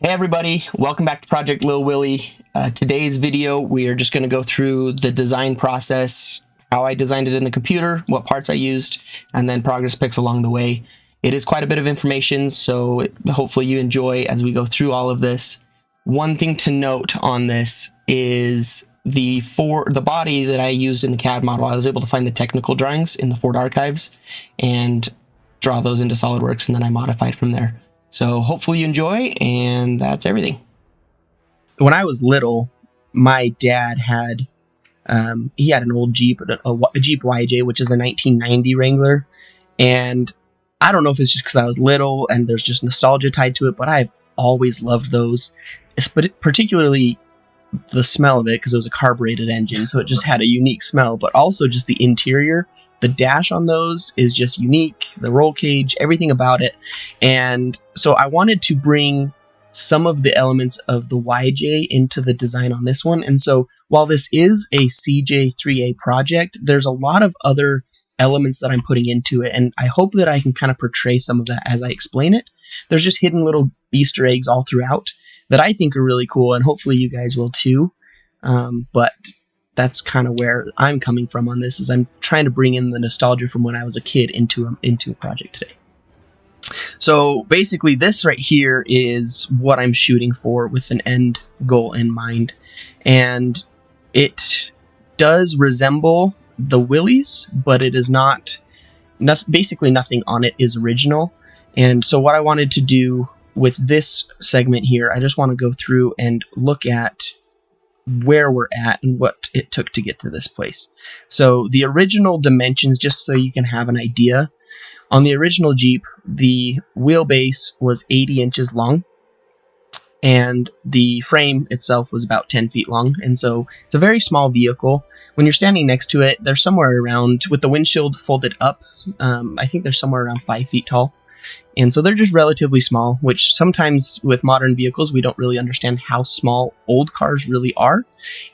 Hey everybody, welcome back to Project Lil Willy. Today's video, we are just going to go through the design process, how I designed it in the computer, what parts I used, and then progress pics along the way. It is quite a bit of information, so hopefully you enjoy as we go through all of this. One thing to note on this is the body that I used in the CAD model. I was able to find the technical drawings in the Ford archives and draw those into Solidworks, and then I modified from there. So hopefully you enjoy, and that's everything. When I was little, my dad had he had an old Jeep, a Jeep YJ, which is a 1990 Wrangler, and I don't know if it's just because I was little and there's just nostalgia tied to it, but I've always loved those, particularly the smell of it, because it was a carbureted engine, so it just had a unique smell, but also just the interior. The dash on those is just unique, the roll cage, everything about it. And so I wanted to bring some of the elements of the YJ into the design on this one. And so while this is a CJ3A project, there's a lot of other elements that I'm putting into it, and I hope that I can kind of portray some of that as I explain it. There's just hidden little Easter eggs all throughout that I think are really cool, and hopefully you guys will too. But that's kind of where I'm coming from on this, is I'm trying to bring in the nostalgia from when I was a kid into a project today. So basically this right here is what I'm shooting for with an end goal in mind. And it does resemble the Willys, but it is not, basically nothing on it is original. And so what I wanted to do with this segment here, I just want to go through and look at where we're at and what it took to get to this place. So the original dimensions, just so you can have an idea, on the original Jeep, the wheelbase was 80 inches long, and the frame itself was about 10 feet long. And so it's a very small vehicle. When you're standing next to it, they're somewhere around, with the windshield folded up, I think they're somewhere around 5 feet tall. And so they're just relatively small, which sometimes with modern vehicles, we don't really understand how small old cars really are.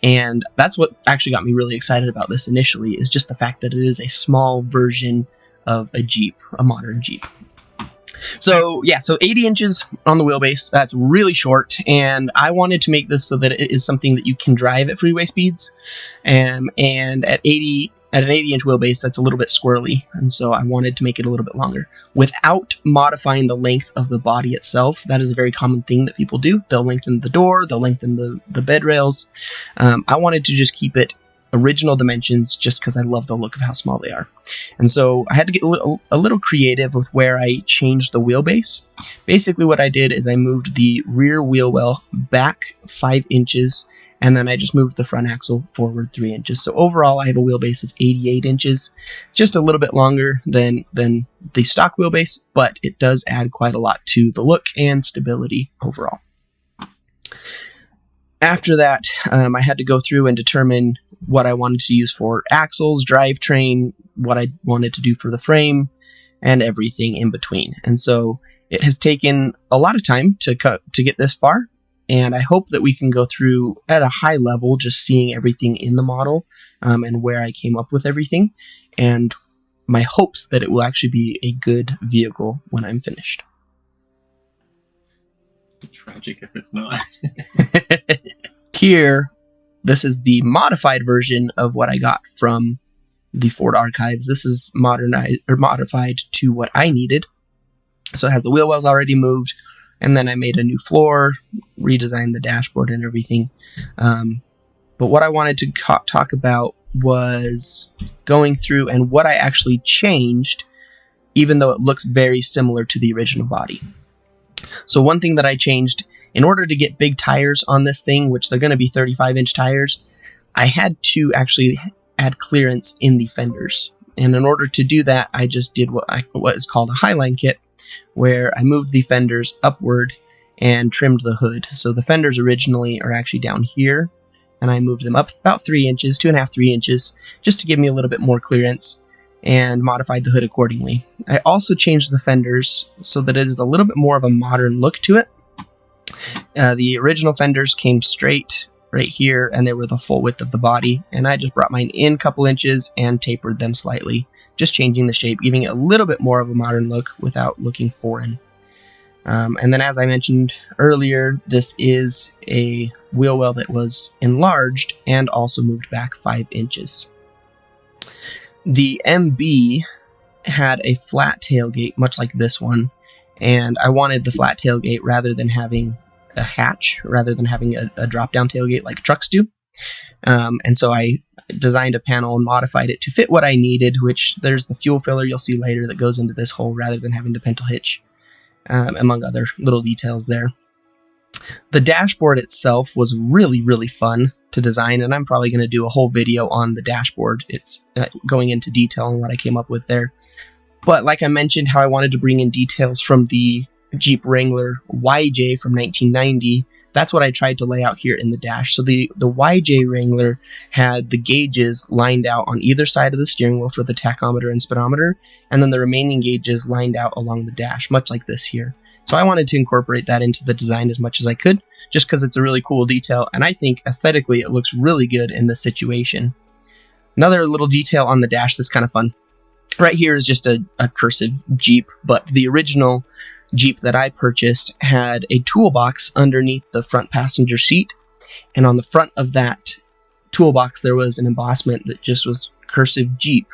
And that's what actually got me really excited about this initially, is just the fact that it is a small version of a Jeep, a modern Jeep. So yeah, so 80 inches on the wheelbase, that's really short, and I wanted to make this so that it is something that you can drive at freeway speeds, and at an 80-inch wheelbase, that's a little bit squirrely, and so I wanted to make it a little bit longer without modifying the length of the body itself. That is a very common thing that people do. They'll lengthen the door, they'll lengthen the bed rails. I wanted to just keep it original dimensions just because I love the look of how small they are. And so I had to get a little creative with where I changed the wheelbase. Basically what I did is I moved the rear wheel well back 5 inches, and then I just moved the front axle forward 3 inches. So overall I have a wheelbase of 88 inches, just a little bit longer than the stock wheelbase, but it does add quite a lot to the look and stability overall. After that, I had to go through and determine what I wanted to use for axles, drivetrain, what I wanted to do for the frame, and everything in between. And so it has taken a lot of time to get this far, and I hope that we can go through at a high level, just seeing everything in the model and where I came up with everything, and my hopes that it will actually be a good vehicle when I'm finished. Tragic if it's not. Here, this is the modified version of what I got from the Ford archives. This is modernized or modified to what I needed. So it has the wheel wells already moved, and then I made a new floor, redesigned the dashboard and everything. But what I wanted to talk about was going through and what I actually changed, even though it looks very similar to the original body. So one thing that I changed, in order to get big tires on this thing, which they're going to be 35-inch tires, I had to actually add clearance in the fenders. And in order to do that, I just did what is called a highline kit, where I moved the fenders upward and trimmed the hood. So the fenders originally are actually down here, and I moved them up about 3 inches, 2.5, 3 inches, just to give me a little bit more clearance, and modified the hood accordingly. I also changed the fenders so that it is a little bit more of a modern look to it. The original fenders came straight right here, and they were the full width of the body, and I just brought mine in a couple inches and tapered them slightly, just changing the shape, giving it a little bit more of a modern look without looking foreign. And then, as I mentioned earlier, this is a wheel well that was enlarged and also moved back 5 inches. The MB had a flat tailgate, much like this one, and I wanted the flat tailgate rather than having a hatch, rather than having a drop-down tailgate like trucks do. And so I designed a panel and modified it to fit what I needed, which there's the fuel filler you'll see later that goes into this hole rather than having the pintle hitch, among other little details there. The dashboard itself was really, really fun to design, and I'm probably going to do a whole video on the dashboard. It's going into detail on what I came up with there. But like I mentioned, how I wanted to bring in details from the Jeep Wrangler YJ from 1990, that's what I tried to lay out here in the dash. So the YJ Wrangler had the gauges lined out on either side of the steering wheel for the tachometer and speedometer, and then the remaining gauges lined out along the dash, much like this here. So I wanted to incorporate that into the design as much as I could, just because it's a really cool detail, and I think aesthetically it looks really good in this situation. Another little detail on the dash that's kind of fun. Right here is just a cursive Jeep, but the original Jeep that I purchased had a toolbox underneath the front passenger seat, and on the front of that toolbox there was an embossment that just was cursive Jeep,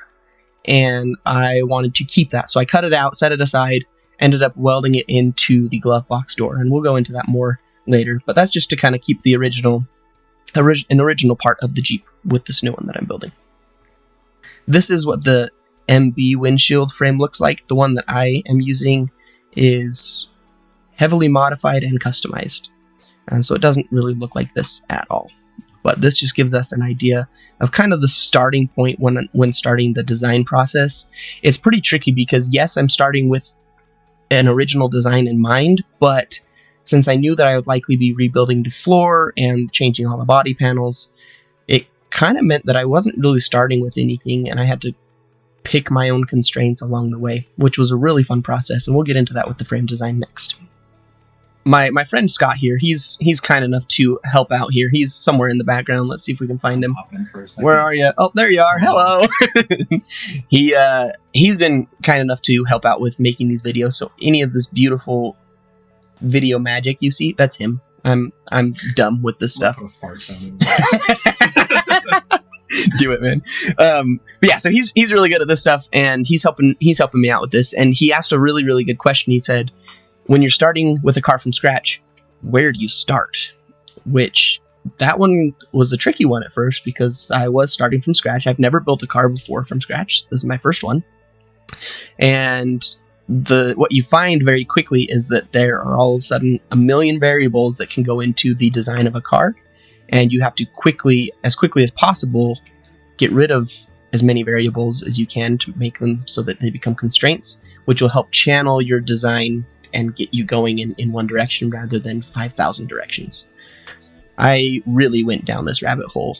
and I wanted to keep that. So I cut it out, set it aside, ended up welding it into the glove box door, and we'll go into that more later, but that's just to kind of keep the original part of the Jeep with this new one that I'm building. This is what the MB windshield frame looks like. The one that I am using is heavily modified and customized, and so it doesn't really look like this at all. But this just gives us an idea of kind of the starting point when starting the design process. It's pretty tricky because yes, I'm starting with an original design in mind, but since I knew that I would likely be rebuilding the floor and changing all the body panels, it kind of meant that I wasn't really starting with anything, and I had to pick my own constraints along the way, which was a really fun process, and we'll get into that with the frame design next. My friend Scott here, he's kind enough to help out here. He's somewhere in the background. Let's see if we can find him. Where are you? Oh, there you are. Hello. He's been kind enough to help out with making these videos. So any of this beautiful video magic you see, that's him. I'm dumb with this stuff. Do it, man. But yeah, so he's really good at this stuff, and he's helping me out with this. And he asked a really, really good question. He said, when you're starting with a car from scratch, where do you start? Which, that one was a tricky one at first because I was starting from scratch. I've never built a car before from scratch. This is my first one. And what you find very quickly is that there are all of a sudden a million variables that can go into the design of a car. And you have to as quickly as possible, get rid of as many variables as you can to make them so that they become constraints, which will help channel your design and get you going in one direction rather than 5,000 directions. I really went down this rabbit hole,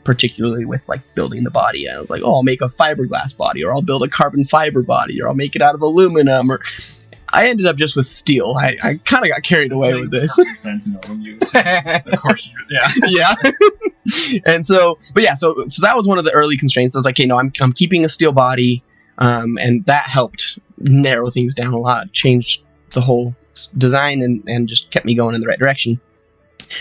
particularly with like building the body. I was like, oh, I'll make a fiberglass body, or I'll build a carbon fiber body, or I'll make it out of aluminum, or I ended up just with steel. I kind of got carried away with this. Sense, when you, of course, yeah. And so that was one of the early constraints. I was like, okay, no, I'm keeping a steel body, and that helped narrow things down a lot, changed the whole design, and just kept me going in the right direction.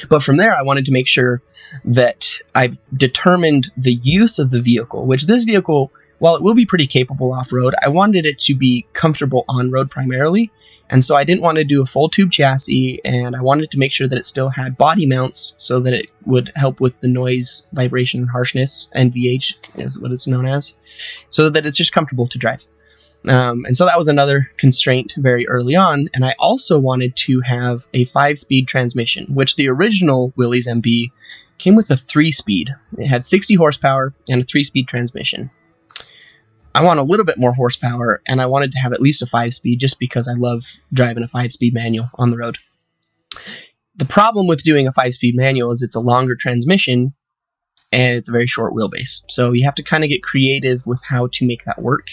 But from there, I wanted to make sure that I've determined the use of the vehicle, which this vehicle, while it will be pretty capable off-road, I wanted it to be comfortable on-road primarily. And so I didn't want to do a full tube chassis, and I wanted to make sure that it still had body mounts so that it would help with the noise, vibration, and harshness. NVH is what it's known as, so that it's just comfortable to drive. And so that was another constraint very early on. And I also wanted to have a 5-speed transmission, which the original Willys MB came with a 3-speed. It had 60 horsepower and a 3-speed transmission. I want a little bit more horsepower, and I wanted to have at least a 5-speed just because I love driving a 5-speed manual on the road. The problem with doing a 5-speed manual is it's a longer transmission, and it's a very short wheelbase. So you have to kind of get creative with how to make that work.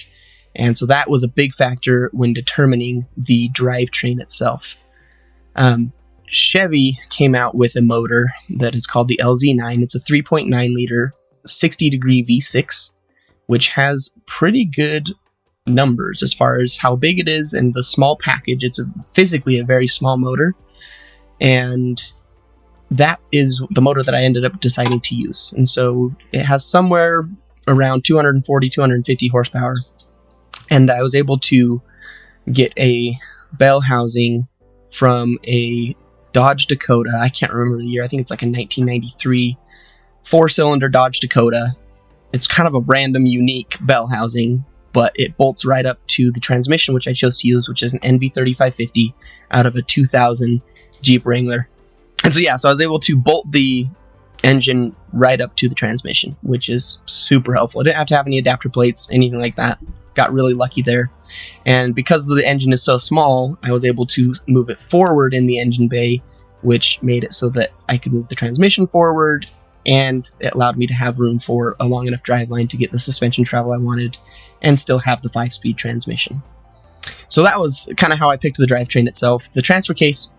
And so that was a big factor when determining the drivetrain itself. Chevy came out with a motor that is called the LZ9. It's a 3.9 liter, 60-degree V6, which has pretty good numbers as far as how big it is and the small package. It's physically a very small motor, and that is the motor that I ended up deciding to use. And so it has somewhere around 240, 250 horsepower. And I was able to get a bell housing from a Dodge Dakota. I can't remember the year. I think it's like a 1993 4-cylinder Dodge Dakota. It's kind of a random, unique bell housing, but it bolts right up to the transmission, which I chose to use, which is an NV3550 out of a 2000 Jeep Wrangler. And so, yeah, so I was able to bolt the engine right up to the transmission, which is super helpful. I didn't have to have any adapter plates, anything like that. Got really lucky there. And because the engine is so small, I was able to move it forward in the engine bay, which made it so that I could move the transmission forward, and it allowed me to have room for a long enough driveline to get the suspension travel I wanted and still have the 5-speed transmission. So that was kind of how I picked the drivetrain itself. The transfer case,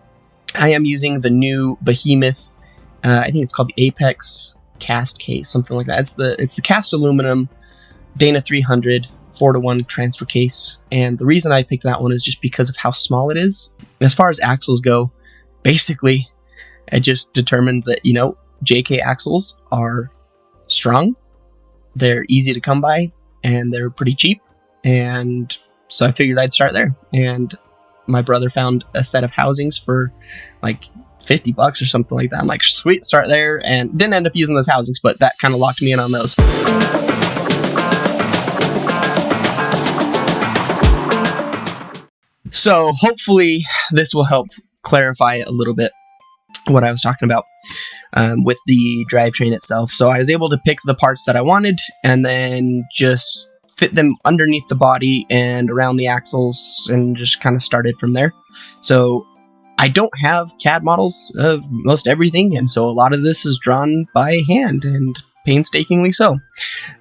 I am using the new Behemoth, I think it's called the Apex cast case, something like that. It's the cast aluminum Dana 300 4-to-1 transfer case, and the reason I picked that one is just because of how small it is. As far as axles go, basically, I just determined that, you know, JK axles are strong, they're easy to come by, and they're pretty cheap, and so I figured I'd start there. And my brother found a set of housings for like $50 or something like that. I'm like, sweet, start there, and didn't end up using those housings, but that kind of locked me in on those. So hopefully this will help clarify a little bit what I was talking about with the drivetrain itself. So I was able to pick the parts that I wanted and then just fit them underneath the body and around the axles and just kind of started from there. So I don't have CAD models of most everything, and so a lot of this is drawn by hand and painstakingly so.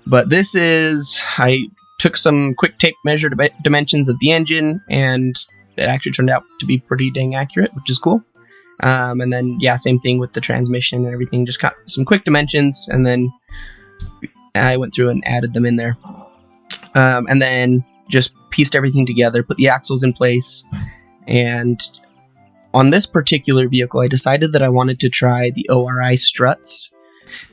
But this is, I took some quick tape measure dimensions of the engine, and it actually turned out to be pretty dang accurate, which is cool. And then, yeah, same thing with the transmission and everything. Just got some quick dimensions, and then I went through and added them in there. And then just pieced everything together, put the axles in place. And on this particular vehicle, I decided that I wanted to try the ORI struts.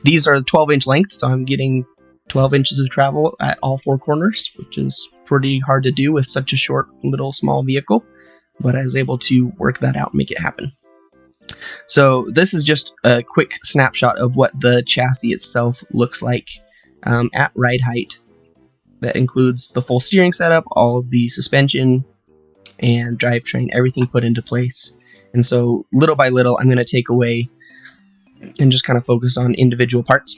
These are 12-inch length, so I'm getting 12 inches of travel at all 4 corners, which is pretty hard to do with such a short, little, small vehicle. But I was able to work that out and make it happen. So this is just a quick snapshot of what the chassis itself looks like at ride height. That includes the full steering setup, all of the suspension and drivetrain, everything put into place. And so little by little, I'm going to take away and just kind of focus on individual parts.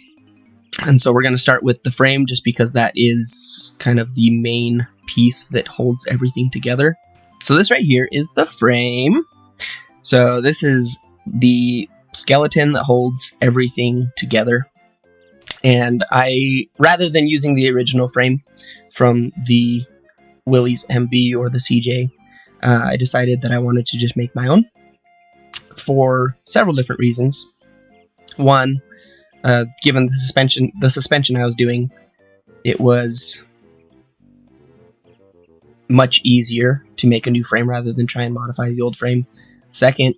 And so we're going to start with the frame, just because that is kind of the main piece that holds everything together. So this right here is the frame. So this is the skeleton that holds everything together. And I, rather than using the original frame from the Willys MB or the CJ, I decided that I wanted to just make my own for several different reasons. One, given the suspension I was doing, it was much easier to make a new frame rather than try and modify the old frame. Second,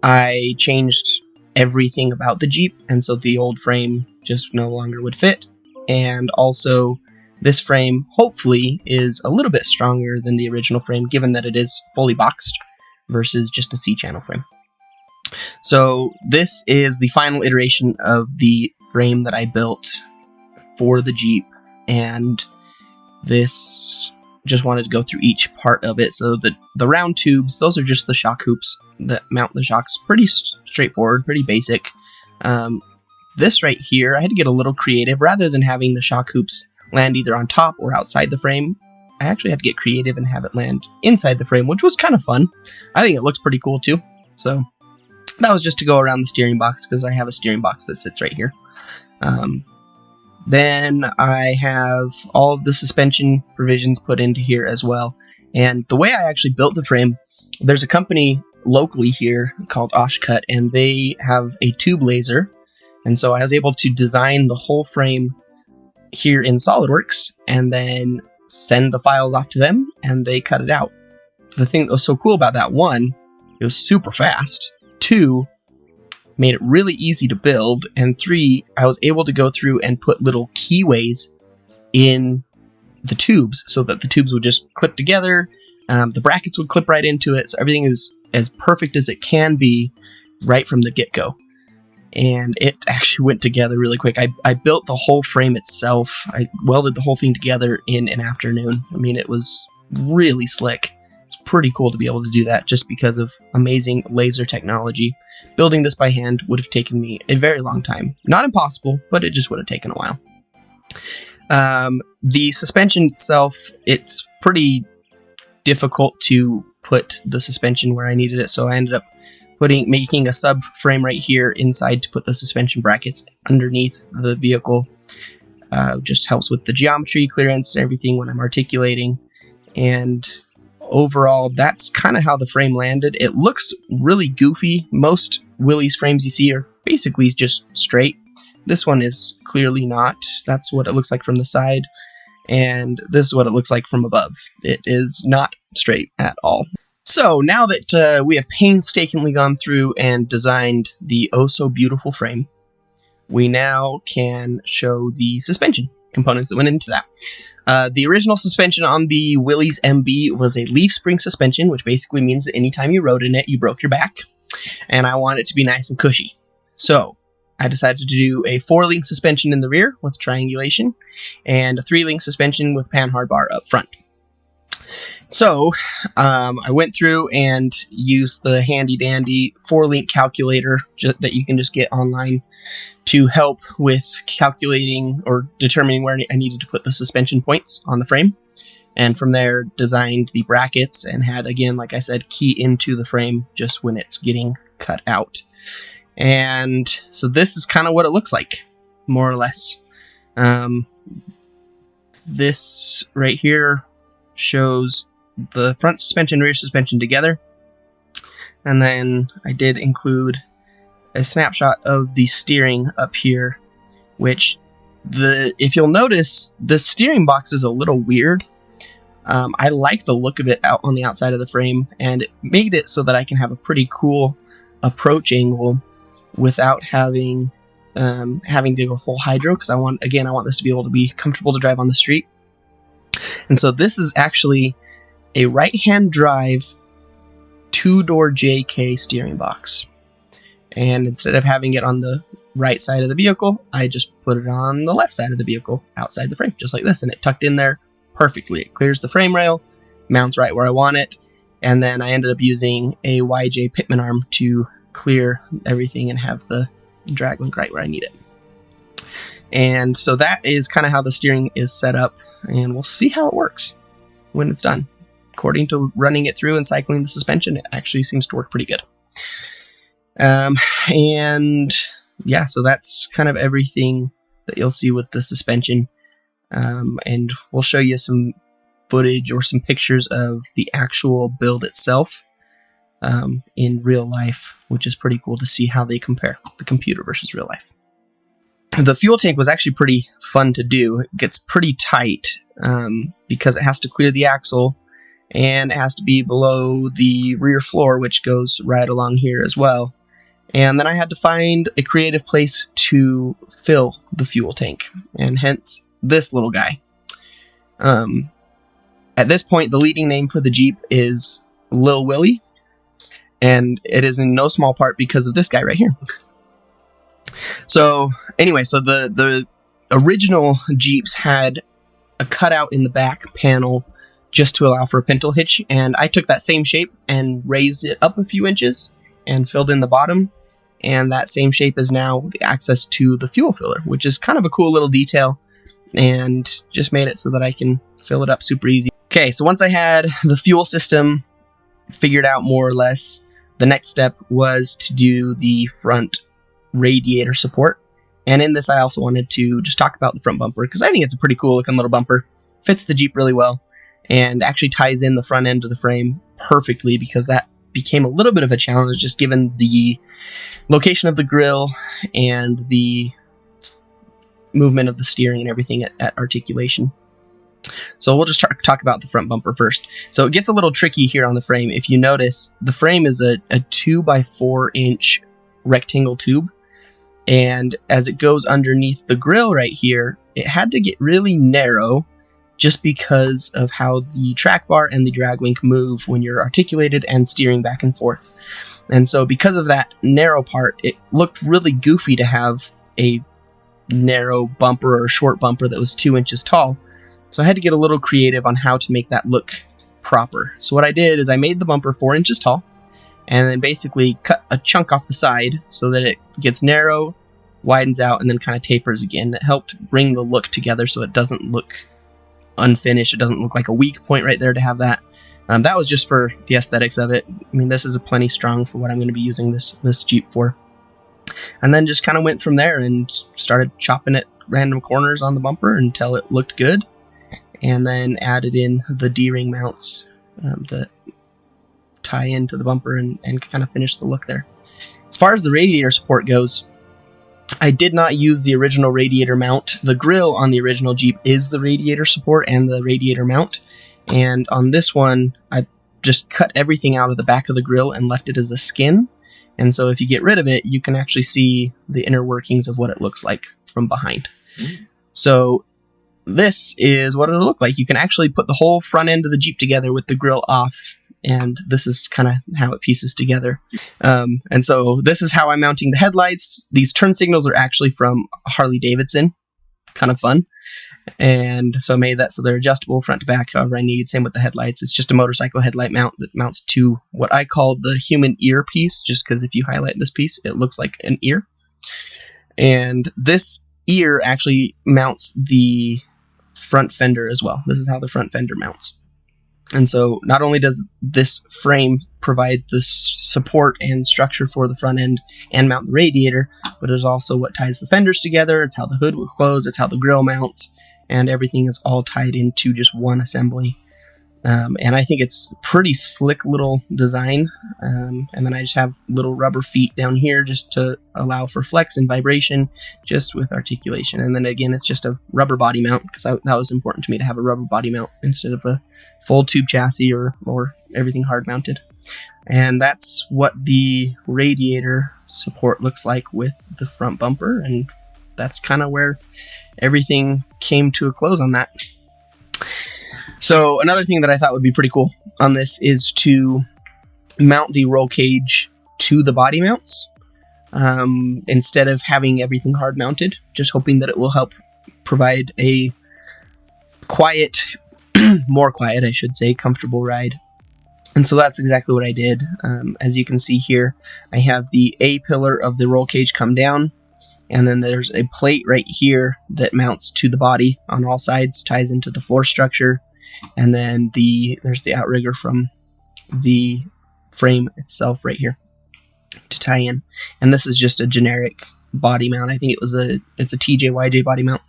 I changed everything about the Jeep, and so the old frame just no longer would fit. And also, this frame hopefully is a little bit stronger than the original frame, given that it is fully boxed versus just a C-channel frame. So this is the final iteration of the frame that I built for the Jeep, and this just wanted to go through each part of it. So the round tubes, those are just the shock hoops that mount the shocks. Pretty straightforward, pretty basic. This right here, I had to get a little creative. Rather than having the shock hoops land either on top or outside the frame, I actually had to get creative and have it land inside the frame, which was kind of fun. I think it looks pretty cool too. So that was just to go around the steering box, because I have a steering box that sits right here. Then I have all of the suspension provisions put into here as well. And the way I actually built the frame, there's a company locally here called Oshcut, and they have a tube laser. And so I was able to design the whole frame here in Solidworks, and then send the files off to them, and they cut it out. The thing that was so cool about that, one, it was super fast. Two, made it really easy to build. And three, I was able to go through and put little keyways in the tubes so that the tubes would just clip together. The brackets would clip right into it. So everything is as perfect as it can be right from the get-go. And it actually went together really quick. I built the whole frame itself. I welded the whole thing together in an afternoon. I mean, it was really slick. It's pretty cool to be able to do that just because of amazing laser technology. Building this by hand would have taken me a very long time. Not impossible, but it just would have taken a while. The suspension itself, it's pretty difficult to put the suspension where I needed it, so I ended up making a subframe right here inside to put the suspension brackets underneath the vehicle. Just helps with the geometry, clearance, and everything when I'm articulating. And overall, that's kind of how the frame landed. It looks really goofy. Most Willys frames you see are basically just straight. This one is clearly not. That's what it looks like from the side. And this is what it looks like from above. It is not straight at all. So now that we have painstakingly gone through and designed the oh-so-beautiful frame, we now can show the suspension components that went into that. The original suspension on the Willys MB was a leaf spring suspension, which basically means that anytime you rode in it, you broke your back. And I want it to be nice and cushy. So I decided to do a 4-link suspension in the rear with triangulation and a 3-link suspension with panhard bar up front. So I went through and used the handy dandy 4-link calculator that you can just get online to help with calculating or determining where I needed to put the suspension points on the frame. And from there, designed the brackets and had, again, like I said, key into the frame just when it's getting cut out. And so this is kind of what it looks like, more or less. This right here shows the front suspension, rear suspension together. And then I did include a snapshot of the steering up here, which if you'll notice, the steering box is a little weird. I like the look of it out on the outside of the frame, and it made it so that I can have a pretty cool approach angle without having to go full hydro, because I want this to be able to be comfortable to drive on the street. And so this is actually a right-hand drive 2-door JK steering box. And instead of having it on the right side of the vehicle, I just put it on the left side of the vehicle, outside the frame, just like this, and it tucked in there perfectly. It clears the frame rail, mounts right where I want it, and then I ended up using a YJ Pitman arm to clear everything and have the drag link right where I need it. And so that is kind of how the steering is set up, and we'll see how it works when it's done. According to running it through and cycling the suspension, it actually seems to work pretty good. And yeah, so that's kind of everything that you'll see with the suspension. And we'll show you some footage or some pictures of the actual build itself in real life, which is pretty cool to see how they compare the computer versus real life. The fuel tank was actually pretty fun to do. It gets pretty tight because it has to clear the axle, and it has to be below the rear floor, which goes right along here as well. And then I had to find a creative place to fill the fuel tank, and hence this little guy. At this point, the leading name for the Jeep is Lil Willy, and it is in no small part because of this guy right here. So anyway, so the original Jeeps had a cutout in the back panel just to allow for a pintle hitch, and I took that same shape and raised it up a few inches and filled in the bottom, and that same shape is now the access to the fuel filler, which is kind of a cool little detail, and just made it so that I can fill it up super easy. Okay, so once I had the fuel system figured out more or less, the next step was to do the front radiator support. And in this, I also wanted to just talk about the front bumper, because I think it's a pretty cool looking little bumper. Fits the Jeep really well, and actually ties in the front end of the frame perfectly, because that became a little bit of a challenge just given the location of the grille and the movement of the steering and everything at articulation. So we'll just talk about the front bumper first. So it gets a little tricky here on the frame. If you notice, the frame is a 2x4-inch rectangle tube. And as it goes underneath the grill right here, it had to get really narrow just because of how the track bar and the drag link move when you're articulated and steering back and forth. And so because of that narrow part, it looked really goofy to have a narrow bumper or a short bumper that was 2 inches tall. So I had to get a little creative on how to make that look proper. So what I did is I made the bumper 4 inches tall and then basically cut a chunk off the side so that it gets narrow, widens out, and then kind of tapers again. It helped bring the look together so it doesn't look unfinished. It doesn't look like a weak point right there to have that. That was just for the aesthetics of it. I mean, this is a plenty strong for what I'm going to be using this Jeep for. And then just kind of went from there and started chopping at random corners on the bumper until it looked good. And then added in the D-ring mounts that tie into the bumper and kind of finish the look there. As far as the radiator support goes, I did not use the original radiator mount. The grill on the original Jeep is the radiator support and the radiator mount. And on this one, I just cut everything out of the back of the grill and left it as a skin. And so if you get rid of it, you can actually see the inner workings of what it looks like from behind. So this is what it'll look like. You can actually put the whole front end of the Jeep together with the grill off, and this is kind of how it pieces together. And so this is how I'm mounting the headlights. These turn signals are actually from Harley Davidson. Kind of fun. And so I made that so they're adjustable front to back, however I need. Same with the headlights. It's just a motorcycle headlight mount that mounts to what I call the human ear piece, just because if you highlight this piece, it looks like an ear. And this ear actually mounts the front fender as well. This is how the front fender mounts. And so not only does this frame provide the support and structure for the front end and mount the radiator, but it is also what ties the fenders together. It's how the hood will close. It's how the grill mounts, and everything is all tied into just one assembly. And I think it's pretty slick little design. And then I just have little rubber feet down here just to allow for flex and vibration, just with articulation. And then again, it's just a rubber body mount, because that was important to me to have a rubber body mount instead of a full tube chassis or everything hard mounted. And that's what the radiator support looks like with the front bumper. And that's kind of where everything came to a close on that. So another thing that I thought would be pretty cool on this is to mount the roll cage to the body mounts instead of having everything hard mounted, just hoping that it will help provide a quiet, more quiet, I should say, comfortable ride. And so that's exactly what I did. As you can see here, I have the A pillar of the roll cage come down, and then there's a plate right here that mounts to the body on all sides, ties into the floor structure. And then there's the outrigger from the frame itself right here to tie in. And this is just a generic body mount. I think it's a TJYJ body mount.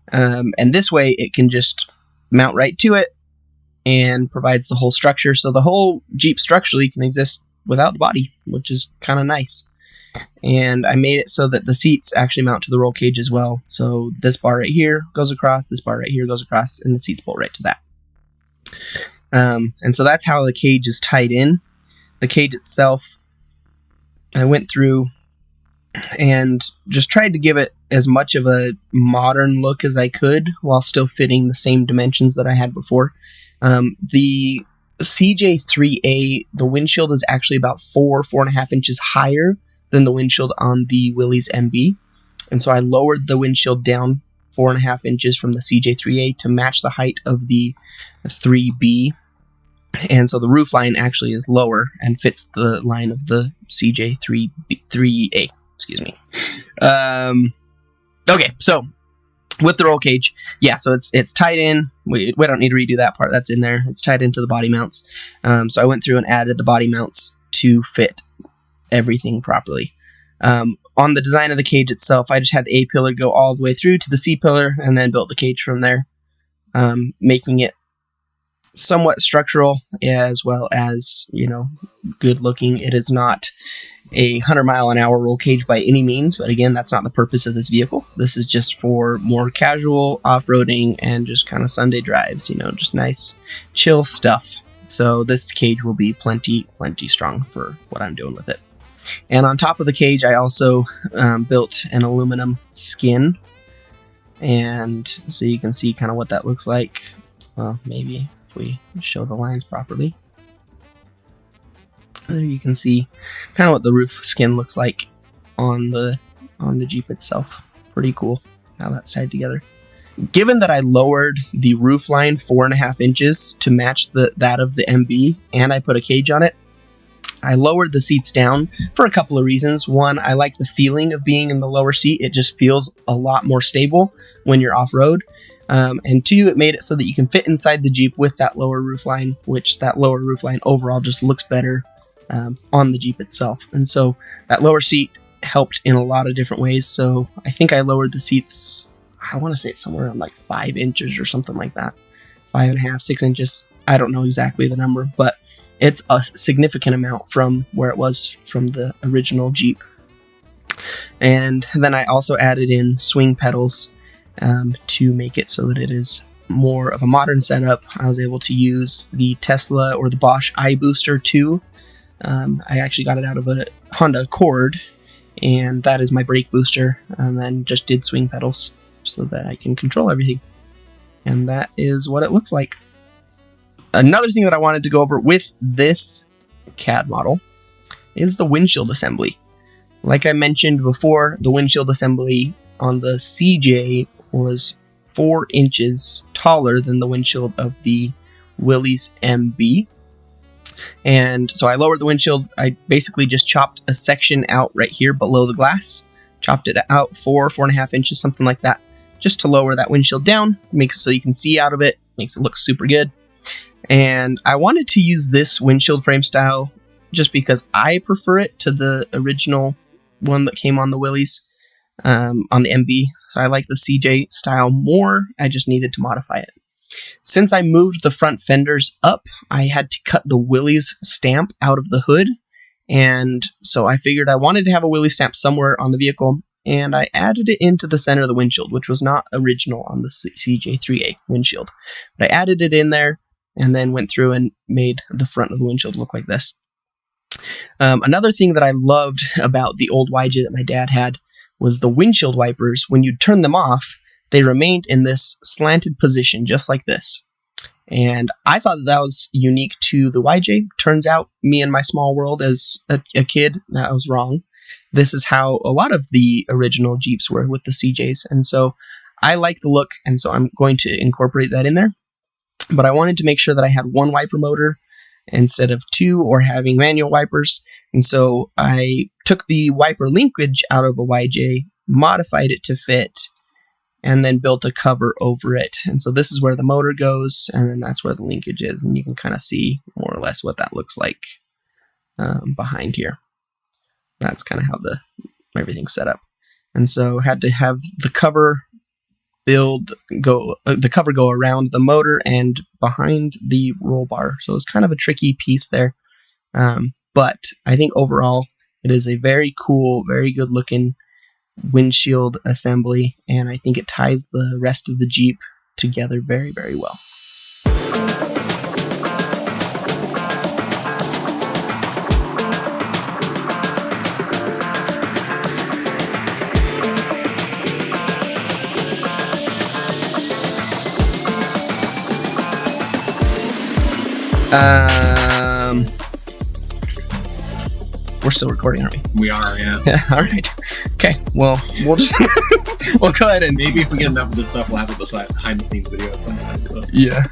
And this way it can just mount right to it and provides the whole structure. So the whole Jeep structurally can exist without the body, which is kind of nice. And I made it so that the seats actually mount to the roll cage as well. So this bar right here goes across, this bar right here goes across, and the seats bolt right to that. And so that's how the cage is tied in. The cage itself, I went through and just tried to give it as much of a modern look as I could while still fitting the same dimensions that I had before. The CJ3A, the windshield is actually about 4.5 inches higher than the windshield on the Willys MB. And so I lowered the windshield down 4.5 inches from the CJ3A to match the height of the 3B. And so the roof line actually is lower and fits the line of the CJ3A. Excuse me. Okay, so with the roll cage, yeah, so it's tied in. We don't need to redo that part. That's in there. It's tied into the body mounts. So I went through and added the body mounts to fit everything properly. On the design of the cage itself, I just had the A pillar go all the way through to the C pillar and then built the cage from there, making it somewhat structural as well as, good looking. It is not a 100-mile-an-hour roll cage by any means, but again, that's not the purpose of this vehicle. This is just for more casual off-roading and just kind of Sunday drives, you know, just nice, chill stuff. So this cage will be plenty strong for what I'm doing with it. And on top of the cage, I also built an aluminum skin. And so you can see kind of what that looks like. Well, maybe if we show the lines properly. There you can see kind of what the roof skin looks like on the Jeep itself. Pretty cool how that's tied together. Given that I lowered the roof line 4.5 inches to match that of the MB, and I put a cage on it, I lowered the seats down for a couple of reasons. One, I like the feeling of being in the lower seat. It just feels a lot more stable when you're off-road. And two, it made it so that you can fit inside the Jeep with that lower roof line, which that lower roof line overall just looks better on the Jeep itself. And so that lower seat helped in a lot of different ways. So I think I lowered the seats, I want to say it's somewhere around like 5 inches or something like that. 5.5, 6 inches. I don't know exactly the number, but it's a significant amount from where it was from the original Jeep. And then I also added in swing pedals to make it so that it is more of a modern setup. I was able to use the Tesla or the Bosch iBooster 2. I actually got it out of a Honda Accord, and that is my brake booster, and then just did swing pedals so that I can control everything. And that is what it looks like. Another thing that I wanted to go over with this CAD model is the windshield assembly. Like I mentioned before, the windshield assembly on the CJ was 4 inches taller than the windshield of the Willys MB. And so I lowered the windshield. I basically just chopped a section out right here below the glass, chopped it out 4.5 inches, something like that, just to lower that windshield down, makes it so you can see out of it, makes it look super good. And I wanted to use this windshield frame style just because I prefer it to the original one that came on the Willys, on the MB. So I like the CJ style more. I just needed to modify it. Since I moved the front fenders up, I had to cut the Willys stamp out of the hood. And so I figured I wanted to have a Willys stamp somewhere on the vehicle, and I added it into the center of the windshield, which was not original on the CJ3A windshield. But I added it in there and then went through and made the front of the windshield look like this. Another thing that I loved about the old YJ that my dad had was the windshield wipers. When you turn them off, they remained in this slanted position, just like this. And I thought that was unique to the YJ. Turns out, me and my small world as a kid, that was wrong. This is how a lot of the original Jeeps were with the CJs. And so I like the look, and so I'm going to incorporate that in there. But I wanted to make sure that I had one wiper motor instead of two, or having manual wipers. And so I took the wiper linkage out of a YJ, modified it to fit, and then built a cover over it. And so this is where the motor goes, and then that's where the linkage is. And you can kind of see more or less what that looks like behind here. That's kind of how everything's set up. And so had to have the cover go around the motor and behind the roll bar. So it's kind of a tricky piece there. But I think overall it is a very cool, very good looking windshield assembly, and I think it ties the rest of the Jeep together very, very well. We're still recording, aren't we? We are, yeah. All right. Okay. Well, we'll just we'll go ahead and maybe if we get enough of this stuff, we'll have a behind the scenes video at some time. Yeah.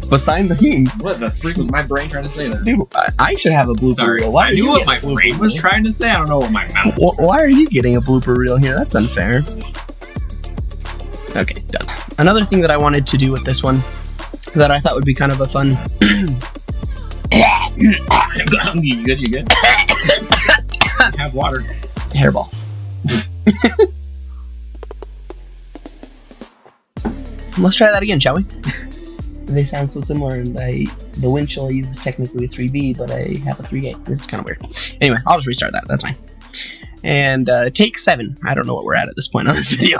Behind the scenes. What the freak was my brain trying to say that? Dude, I should have a blooper reel. Why I knew what my brain was trying to say. I don't know what my mouth. Why are you getting a blooper reel here? That's unfair. Okay, done. Another thing that I wanted to do with this one that I thought would be kind of a fun. You good? Have water. Hairball. Let's try that again, shall we? they sound so similar, and the windshield I use is technically a 3B, but I have a 3A. It's kind of weird. Anyway, I'll just restart that. That's fine. And take 7. I don't know what we're at this point on this video.